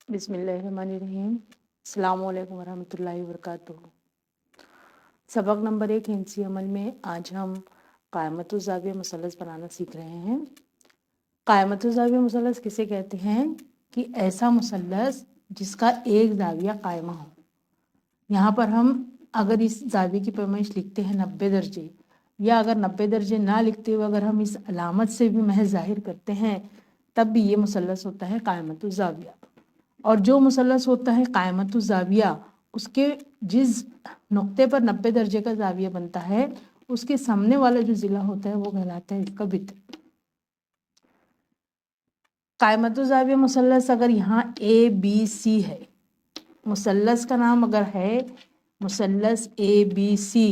बिस्मिल्लाहिर्रहमानिर्रहीम। अस्सलामु अलैकुम वरहमतुल्लाहि वबरकातुहू। सबक नंबर 1 हिंसी अमल में आज हम क़ायमतुज़्ज़ाविया मुसल्लस बनाना सीख रहे हैं। क़ायमतुज़्ज़ाविया मुसल्लस किसे कहते हैं कि ऐसा मुसल्लस जिसका एक ज़ाविया कायमा हो। यहाँ पर हम अगर इस ज़ाविये की पैमाइश लिखते हैं 90 दर्जे, या अगर 90 दर्जे ना लिखते हुए अगर हम इस अलामत से भी महज ज़ाहिर करते हैं, तब भी ये मुसल्लस होता है क़ायमतुज़्ज़ाविया। और जो मुसल्लस होता है क़ायमतुज़्ज़ाविया, उसके जिस नुक्ते पर 90 दर्जे का ज़ाविया बनता है, उसके सामने वाला जो ज़िला होता है वो कहलाता है इसका वित्र। क़ायमतुज़्ज़ाविया मुसल्लस अगर यहाँ ए बी सी है, मुसल्लस का नाम अगर है मुसल्लस ए बी सी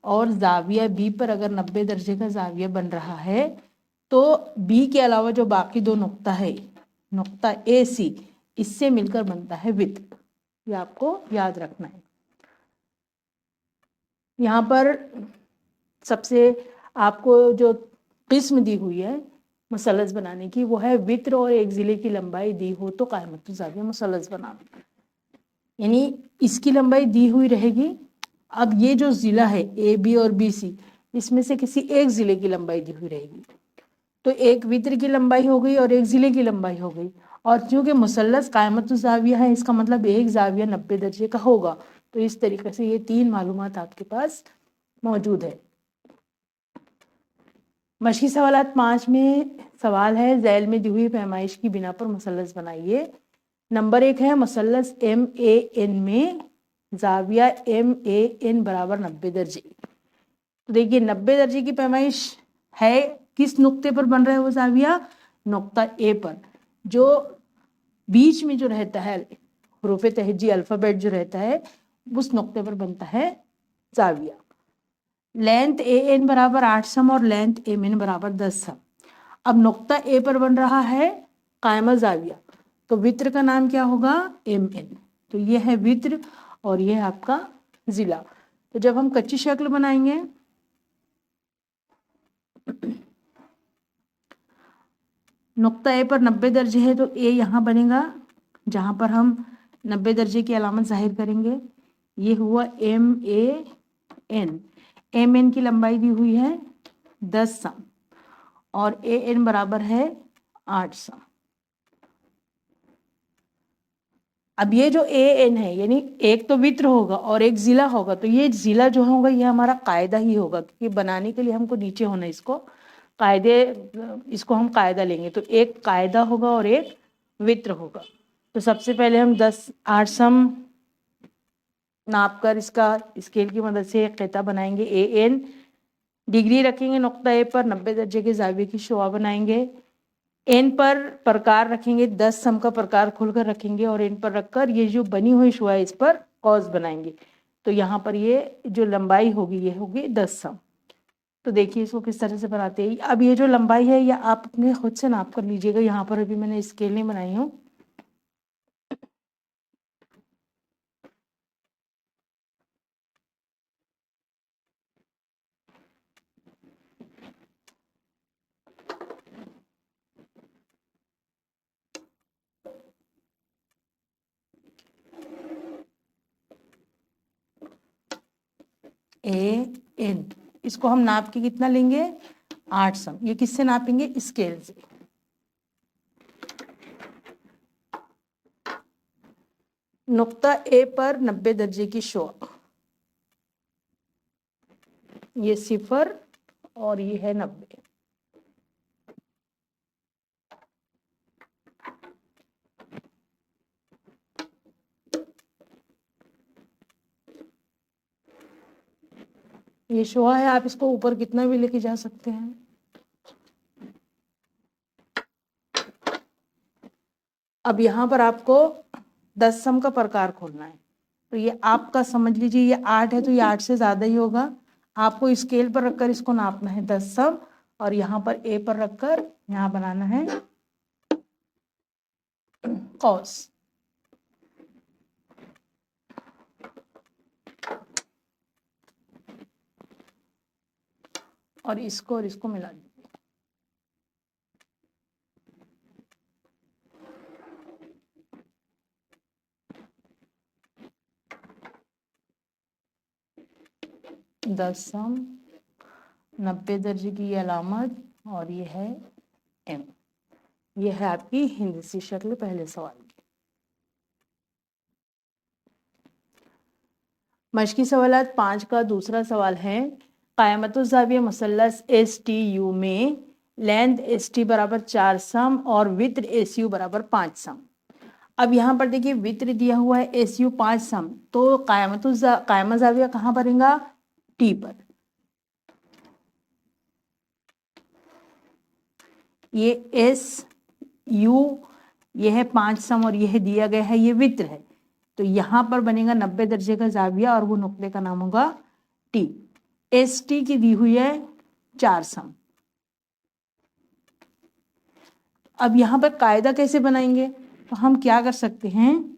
और ज़ाविया बी पर अगर 90 दर्जे का ज़ाविया बन रहा है, तो बी के अलावा जो बाकी दो नुक्ता है, नुक्ता ए सी, इससे मिलकर बनता है वित्र। ये आपको याद रखना है। यहाँ पर सबसे आपको जो किस्म दी हुई है मुसल्लस बनाने की, वो है वित्र और एक ज़िले की लंबाई दी हो तो क़ायमतुज़्ज़ाविया मुसल्लस बनाना। यानी इसकी लंबाई दी हुई रहेगी। अब ये जो ज़िला है ए बी और बी सी, इसमें से किसी एक ज़िले की लंबाई दी हुई रहेगी, तो एक वित्र की लंबाई हो गई और एक ज़िले की लंबाई हो गई। और चूँकि मुसल्लस क़ायमतुज़्ज़ाविया है, इसका मतलब एक ज़ाविया 90 दर्जे का होगा। तो इस तरीके से ये 3 मालूमात आपके पास मौजूद है। मशक़ी सवालात 5 में सवाल है, ज़ैल में दी हुई पैमाइश की बिना पर मुसल्लस बनाइए। नंबर 1 है मुसल्लस एम ए एन में ज़ाविया एम ए एन बराबर 90 दर्जे। तो देखिए 90 दर्जे की पैमाइश है, किस नुक्ते पर बन रहा है वो ज़ाविया? नुक्ता ए पर। जो बीच में जो रहता है हुरूफ़ तहज्जी अल्फ़ाबेट जो रहता है, उस नुक्ते पर बनता है ज़ाविया। लेंथ ए एन बराबर 8 सम और लेंथ एम एन बराबर 10 सम। अब नुक्ता ए पर बन रहा है कायमा ज़ाविया, तो वित्र का नाम क्या होगा? M n. तो ये है वित्र और ये है आपका ज़िला। तो जब हम कच्ची शक्ल बनाएंगे, नुक्ता ए पर 90 दर्जे है तो ए यहाँ बनेगा जहाँ पर हम 90 दर्जे की अलामत जाहिर करेंगे। ये हुआ m a n. M n की लंबाई दी हुई है 10 सम और ए एन बराबर है 8 सम। अब ये जो ए एन है, यानी एक तो वित्र होगा और एक ज़िला होगा, तो ये ज़िला जो होगा ये हमारा कायदा ही होगा, क्योंकि बनाने के लिए हमको नीचे होना इसको कायदे, इसको हम कायदा लेंगे। तो एक कायदा होगा और एक वित्र होगा। तो सबसे पहले हम 8 सम नाप कर इसका स्केल की मदद से एक क़िता बनाएंगे। ए एन डिग्री रखेंगे नुक्ता ए पर, 90 दर्जे के ज़ाविये की शुआ बनाएंगे। एन पर प्रकार रखेंगे, 10 सम का प्रकार खोलकर रखेंगे और एन पर रखकर ये जो बनी हुई शुआ है इस पर कौस बनाएंगे। तो यहाँ पर ये जो लंबाई होगी ये होगी 10 सम। तो देखिए इसको किस तरह से बनाते हैं। अब ये जो लंबाई है ये आप अपने खुद से नाप कर लीजिएगा। यहाँ पर अभी मैंने स्केल नहीं बनाई हूँ। ए एन, इसको हम नाप के कितना लेंगे? 8 सम। ये किससे नापेंगे? स्केल से। नुक्ता ए पर 90 दर्जे की शुआ, ये 0 और ये है 90। ये शुआ है, आप इसको ऊपर कितना भी लेके जा सकते हैं। अब यहाँ पर आपको 10 सम का प्रकार खोलना है। तो ये आपका समझ लीजिए ये 8 है तो ये 8 से ज़्यादा ही होगा। आपको स्केल पर रखकर इसको नापना है 10 सम और यहाँ पर ए पर रखकर यहाँ बनाना है कौस। और इसको मिला दीजिए। 10 सम, 90 दर्जे की अलामत, और ये है एम। ये है आपकी हिंदसी शक्ल पहले सवाल की। मशकी सवालात 5 का दूसरा सवाल है, क़ायमतुज़्ज़ाविया मुसल्लस STU में लेंथ ST बराबर 4 सम और वित्र SU बराबर 5 सम। अब यहाँ पर देखिए वित्र दिया हुआ है SU 5 सम, तो कायमा ज़ाविया कहाँ बनेगा? T पर। ये SU ये है 5 सम और यह दिया गया है ये वित्र है, तो यहाँ पर बनेगा 90 दर्जे का ज़ाविया और वो नुक्ते का नाम होगा T। ST की दी हुई है 4 सम। अब यहाँ पर कायदा कैसे बनाएंगे? तो हम क्या कर सकते हैं,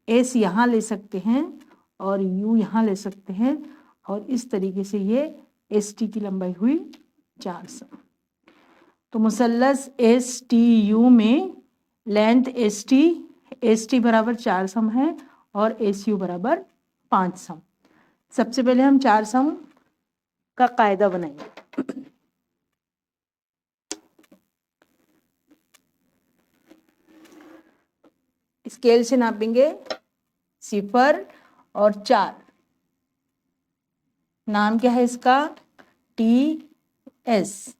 S यहाँ ले सकते हैं और U यहाँ ले सकते हैं, और इस तरीके से ये ST की लंबाई हुई 4 सम। तो मुसल्लस STU में लेंथ ST बराबर 4 सम है और SU बराबर 5 सम। सबसे पहले हम 4 सम का कायदा बनाएंगे। स्केल से नापेंगे 0 और 4। नाम क्या है इसका? TS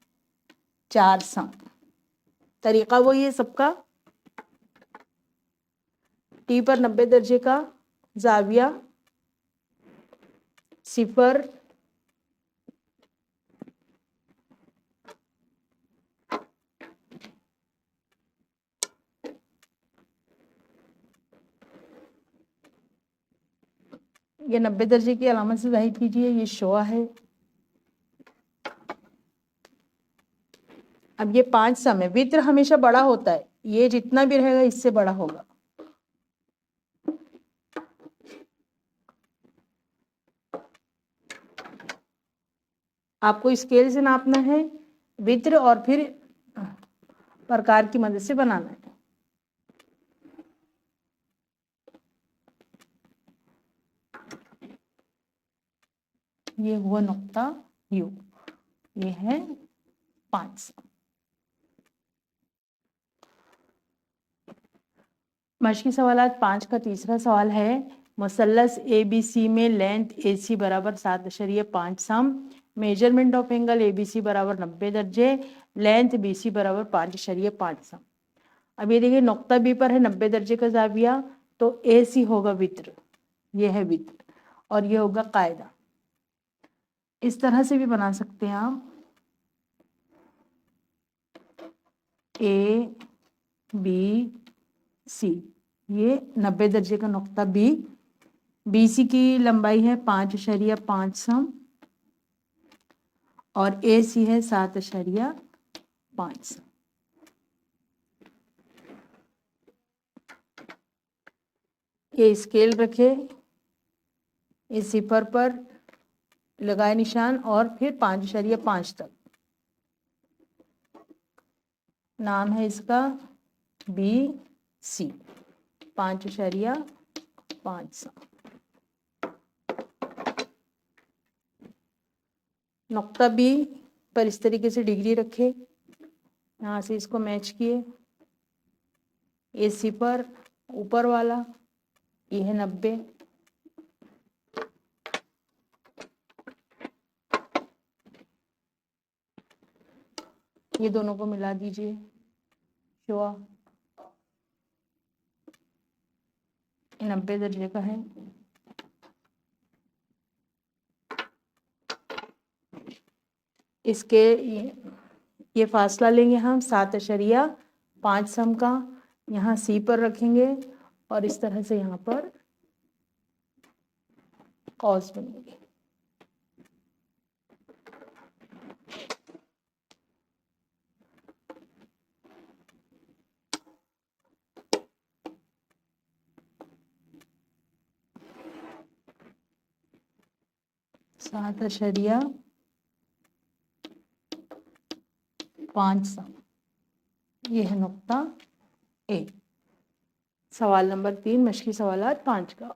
4 सम। तरीका वही है सबका। T पर 90 दर्जे का ज़ाविया, 0 ये 90 दर्जे की अलामत से जाहिर कीजिए, ये शोआ है। अब ये 5 सम है, वित्र हमेशा बड़ा होता है, ये जितना भी रहेगा इससे बड़ा होगा। आपको स्केल से नापना है, वित्र और फिर प्रकार की मदद से बनाना है। ये हुआ नुक्ता U, ये है 5 सम। मशकी सवालात 5 का तीसरा सवाल है, मुसल्लस ABC में लेंथ AC बराबर 7.5 सम, मेजरमेंट ऑफ एंगल ABC बराबर 90 दर्जे, लेंथ BC बराबर 5.5 सम। अब ये देखिए नुक्ता B पर है 90 दर्जे का ज़ाविया, तो AC होगा वित्र, ये है वित्र, और ये होगा कायदा। इस तरह से भी बना सकते हैं आप, ABC, ये 90 दर्जे का नुक्ता B, BC की लंबाई है 5.5 सम और AC है 7.5 सम। ये स्केल रखे, इस सिफर पर लगाए निशान और फिर 5.5 तक। नाम है इसका BC 5.5 सम। नुक्ता B पर इस तरीके से डिग्री रखे, यहाँ से इसको मैच किए, AC पर ऊपर वाला ये है 90, ये दोनों को मिला दीजिए, शोआ 90 दर्जे का है। इसके ये फासला लेंगे हम 7.5 सम का, यहाँ C पर रखेंगे और इस तरह से यहाँ पर कॉस बनेगी। सात अशरिया 5 सम, ये है नुक्ता A। सवाल नंबर 3 मशकी सवालात 5 का,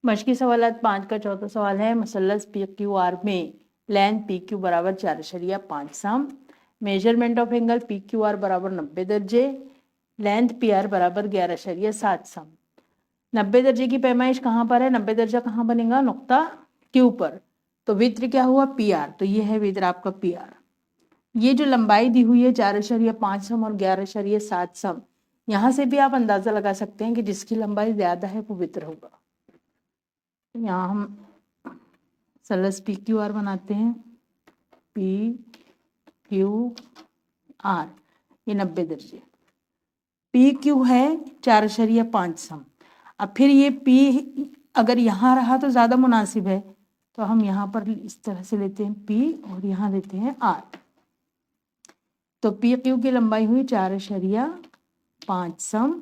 मशकी सवालात 5 का चौथा सवाल है, मुसल्लस पी क्यू आर में लेंथ पी क्यू बराबर 4.5 सम, measurement of angle P Q R बराबर 90 दर्जे, लेंथ पी आर बराबर 11.7 सम। 90 दर्जे की पैमाइश कहाँ पर है? 90 दर्जा कहाँ बनेगा? नुक्ता क्यू पर। तो वित्र क्या हुआ? P R. तो ये है वित्र आपका पी आर। ये जो लंबाई दी हुई है 4.5 सम और 11.7 सम, यहाँ से भी आप अंदाजा लगा सकते हैं कि जिसकी लंबाई ज्यादा है वो वित्र होगा। यहाँ हम सलस पी क्यू आर बनाते हैं, पी क्यू आर, ये 90 दर्जे। पी क्यू है 4.5 सम। अब फिर ये पी अगर यहाँ रहा तो ज़्यादा मुनासिब है, तो हम यहाँ पर इस तरह से लेते हैं पी और यहाँ लेते हैं आर। तो पी क्यू की लंबाई हुई 4.5 सम,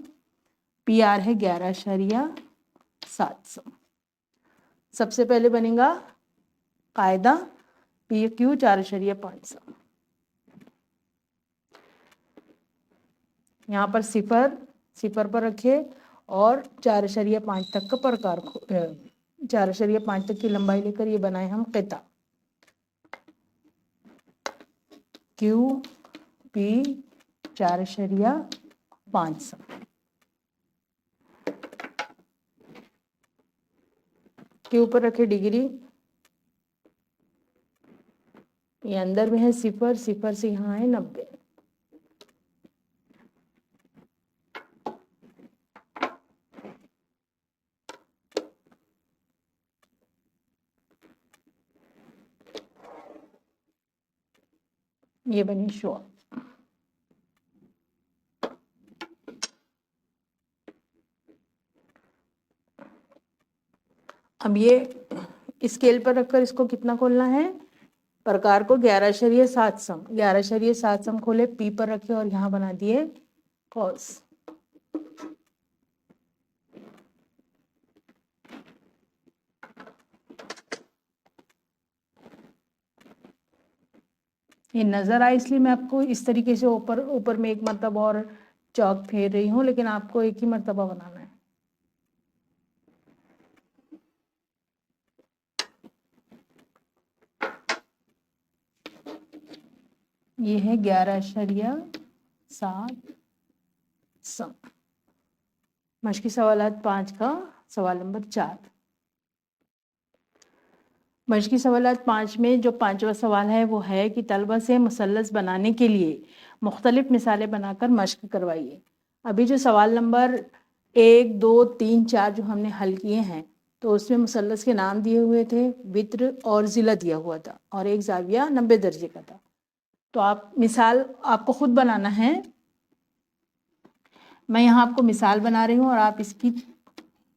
पी आर है 11.7 सम। सबसे पहले बनेगा कायदा पी क्यू 4.5 सम। यहाँ पर सिफर पर रखे और 4.5 तक का प्रकार 4.5 तक की लंबाई लेकर ये बनाए हम क़िता। क्यू पी 4.5 सम। के ऊपर रखे डिग्री, ये अंदर में है सिफर से यहाँ है 90। ये बनी शो। अब ये स्केल पर रखकर इसको कितना खोलना है? प्रकार को 11.7 सम। 11.7 सम खोले, पी पर रखे और यहाँ बना दिए कॉस। ये नजर आए इसलिए मैं आपको इस तरीके से ऊपर में एक मरतबा और चौक फेर रही हूँ, लेकिन आपको एक ही मरतबा बनाना है। ये है 11.7 सम। मशकी सवालात 5 का सवाल नंबर 4। मशकी सवालात 5 में जो 5वां सवाल है वो है कि तलबा से मुसल्लस बनाने के लिए मुख्तलिफ मिसालें बनाकर मश्क करवाइए। अभी जो सवाल नंबर 1, 2, 3, 4 जो हमने हल किए हैं, तो उसमें मुसल्लस के नाम दिए हुए थे, वित्र और ज़िला दिया हुआ था और एक ज़ाविया 90 दर्जे का था। तो आप मिसाल आपको खुद बनाना है। मैं यहाँ आपको मिसाल बना रही हूँ और आप इसकी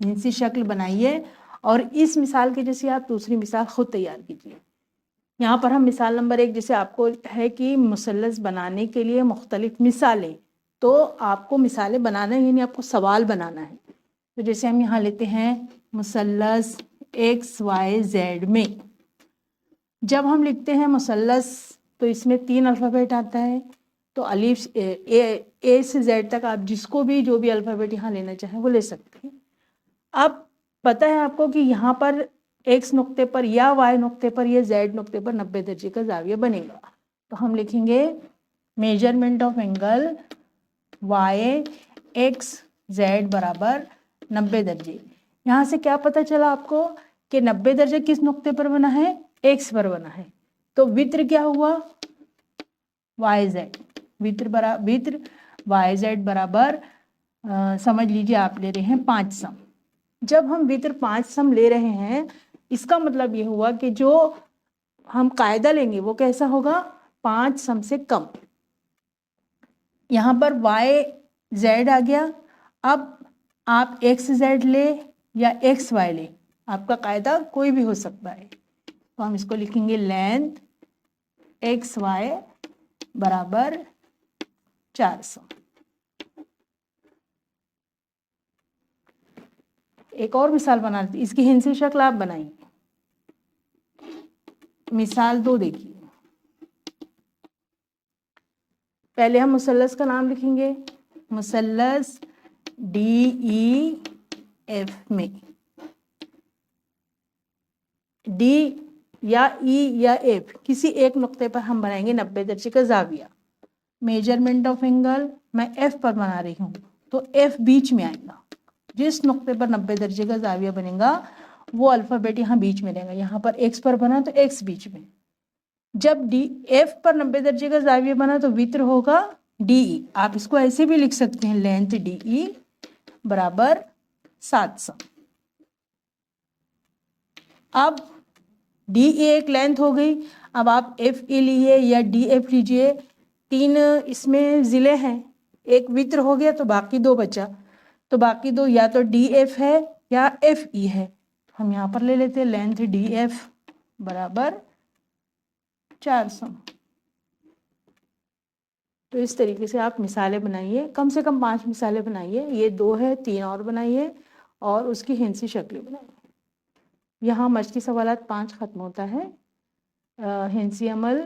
हिंसी शक्ल बनाइए और इस मिसाल के जैसे आप दूसरी मिसाल खुद तैयार कीजिए। यहाँ पर हम मिसाल नंबर 1 जैसे आपको है कि मुसल्लस बनाने के लिए मुख्तलिफ मिसालें, तो आपको मिसालें बनाना है, यानी आपको सवाल बनाना है। तो जैसे हम यहाँ लेते हैं मुसल्लस XYZ में, जब हम लिखते हैं मुसल्लस तो इसमें 3 अल्फ़ाबेट आता है। तो अलीफ ए से Z तक आप जिसको भी जो भी अल्फ़ाबेट यहाँ लेना चाहें वो ले सकते हैं। अब पता है आपको कि यहाँ पर X नुक्ते पर या Y नुक्ते पर या Z नुक्ते पर 90 दर्जे का ज़ाविया बनेगा। तो हम लिखेंगे मेजरमेंट ऑफ एंगल YXZ बराबर 90 दर्जे। यहाँ से क्या पता चला आपको कि 90 दर्जे किस नुक्ते पर बना है? X पर बना है। तो वित्र क्या हुआ? YZ। वित्र YZ बराबर समझ लीजिए आप ले रहे हैं 5 सम। जब हम वित्र 5 सम ले रहे हैं, इसका मतलब ये हुआ कि जो हम कायदा लेंगे वो कैसा होगा? 5 सम से कम। यहाँ पर YZ आ गया। अब आप XZ ले या XY ले, आपका कायदा कोई भी हो सकता है। तो हम इसको लिखेंगे लेंथ XY बराबर 4 सम। एक और मिसाल बना लेते, इसकी हिंसी शक्ल आप बनाइए। मिसाल 2 देखिए। पहले हम मुसल्लस का नाम लिखेंगे, मुसल्लस DEF में डी या ई या एफ, किसी एक नुक्ते पर हम बनाएंगे 90 दर्जे का जाविया। मेजरमेंट ऑफ एंगल मैं एफ पर बना रही हूँ, तो एफ बीच में आएगा। जिस नुक्ते पर 90 दर्जे का जाविया बनेगा वो अल्फ़ाबेट यहाँ बीच में रहेगा। यहाँ पर एक्स पर बना तो एक्स बीच में। जब डी एफ पर 90 दर्जे का जाविया बना तो वित्र होगा डी। आप इसको ऐसे भी लिख सकते हैं, लेंथ डी बराबर 700। अब डी एक लेंथ हो गई। अब आप एफ ई लीजिए या डी एफ लीजिए, 3 इसमें जिले हैं, एक वित्र हो गया तो बाकी 2 बचा। तो बाकी 2 या तो डी एफ है या एफ ई है। हम यहाँ पर ले लेते हैं लेंथ डी एफ बराबर 400। तो इस तरीके से आप मिसालें बनाइए, कम से कम 5 मिसालें बनाइए। ये 2 है, 3 और बनाइए और उसकी हिंसी शक्लें बनाइए। यहाँ मछली सवालात 5 खत्म होता है। हिंसी अमल